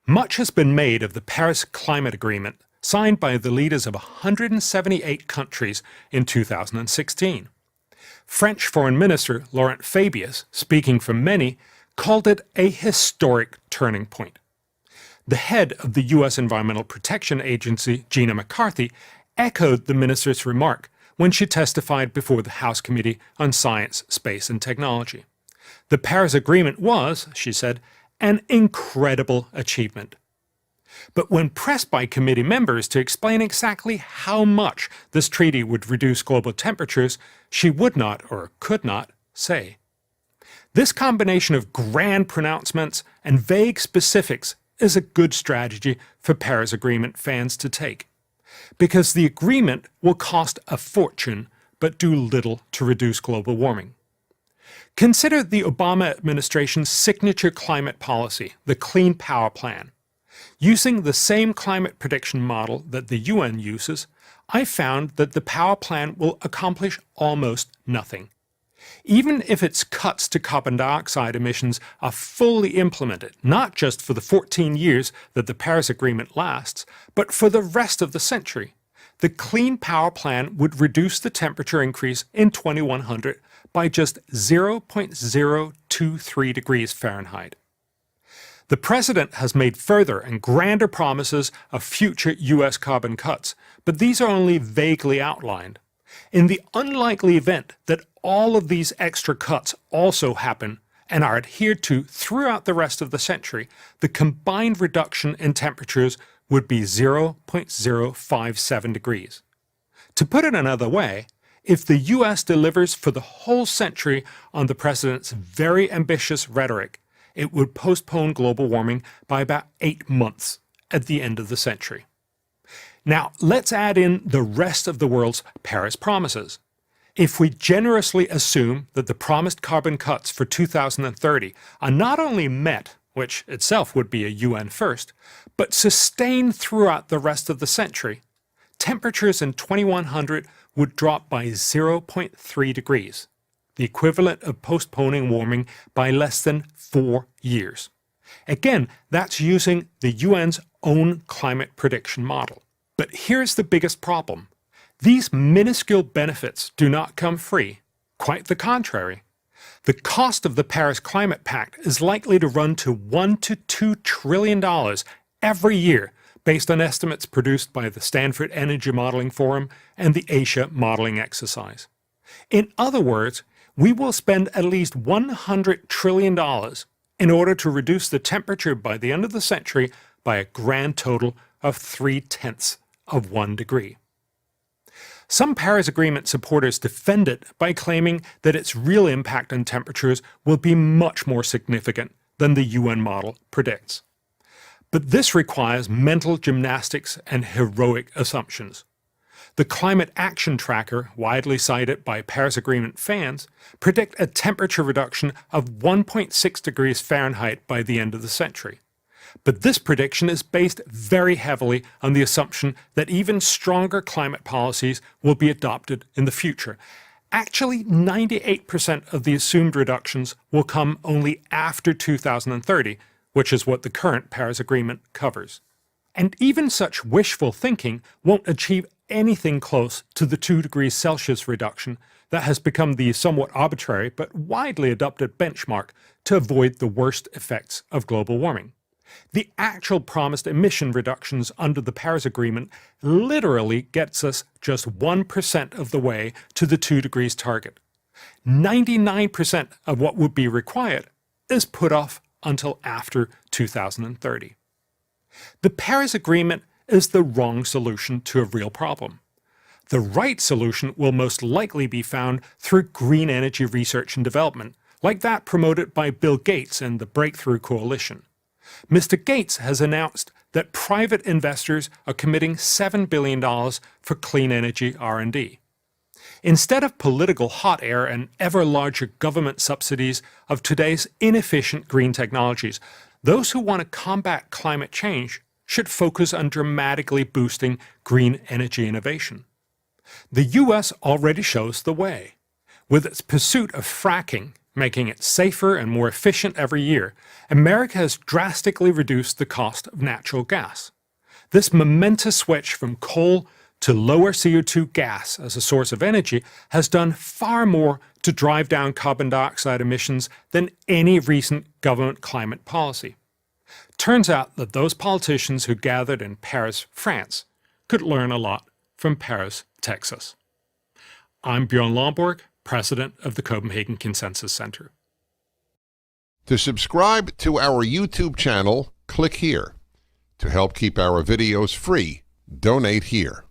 Much has been made of the Paris Climate Agreement signed by the leaders of 178 countries in 2016. French Foreign Minister Laurent Fabius, speaking for many, called it a historic turning point. The head of the U.S. Environmental Protection Agency, Gina McCarthy, echoed the minister's remark when she testified before the House Committee on Science, Space and Technology. The Paris Agreement was, she said, an incredible achievement. But when pressed by committee members to explain exactly how much this treaty would reduce global temperatures, she would not, or could not, say. This combination of grand pronouncements and vague specifics is a good strategy for Paris Agreement fans to take, because the agreement will cost a fortune but do little to reduce global warming. Consider the Obama administration's signature climate policy, the Clean Power Plan. Using the same climate prediction model that the UN uses, I found that the power plan will accomplish almost nothing. Even if its cuts to carbon dioxide emissions are fully implemented, not just for the 14 years that the Paris Agreement lasts, but for the rest of the century, the Clean Power Plan would reduce the temperature increase in 2100 by just 0.023 degrees Fahrenheit. The President has made further and grander promises of future U.S. carbon cuts, but these are only vaguely outlined. In the unlikely event that all of these extra cuts also happen and are adhered to throughout the rest of the century, the combined reduction in temperatures would be 0.057 degrees. To put it another way, if the U.S. delivers for the whole century on the President's very ambitious rhetoric, it would postpone global warming by about 8 months at the end of the century. Now, let's add in the rest of the world's Paris promises. If we generously assume that the promised carbon cuts for 2030 are not only met, which itself would be a UN first, but sustained throughout the rest of the century, temperatures in 2100 would drop by 0.3 degrees, the equivalent of postponing warming by less than 4 years. Again, that's using the UN's own climate prediction model. But here's the biggest problem. These minuscule benefits do not come free. Quite the contrary. The cost of the Paris Climate Pact is likely to run to $1 to $2 trillion every year, based on estimates produced by the Stanford Energy Modeling Forum and the Asia Modeling Exercise. In other words, we will spend at least $100 trillion in order to reduce the temperature by the end of the century by a grand total of 0.3 degree. Some Paris Agreement supporters defend it by claiming that its real impact on temperatures will be much more significant than the UN model predicts. But this requires mental gymnastics and heroic assumptions. The Climate Action Tracker, widely cited by Paris Agreement fans, predict a temperature reduction of 1.6 degrees Fahrenheit by the end of the century. But this prediction is based very heavily on the assumption that even stronger climate policies will be adopted in the future. Actually, 98% of the assumed reductions will come only after 2030, which is what the current Paris Agreement covers. And even such wishful thinking won't achieve anything close to the 2 degrees Celsius reduction that has become the somewhat arbitrary but widely adopted benchmark to avoid the worst effects of global warming. The actual promised emission reductions under the Paris Agreement literally gets us just 1% of the way to the 2 degrees target. 99% of what would be required is put off until after 2030. The Paris Agreement is the wrong solution to a real problem. The right solution will most likely be found through green energy research and development, like that promoted by Bill Gates and the Breakthrough Coalition. Mr. Gates has announced that private investors are committing $7 billion for clean energy R&D. Instead of political hot air and ever larger government subsidies of today's inefficient green technologies, those who want to combat climate change should focus on dramatically boosting green energy innovation. The U.S. already shows the way. With its pursuit of fracking, making it safer and more efficient every year, America has drastically reduced the cost of natural gas. This momentous switch from coal to lower CO2 gas as a source of energy has done far more to drive down carbon dioxide emissions than any recent government climate policy. Turns out that those politicians who gathered in Paris, France, could learn a lot from Paris, Texas. I'm Bjorn Lomborg, president of the Copenhagen Consensus Center. To subscribe to our YouTube channel, click here. To help keep our videos free, donate here.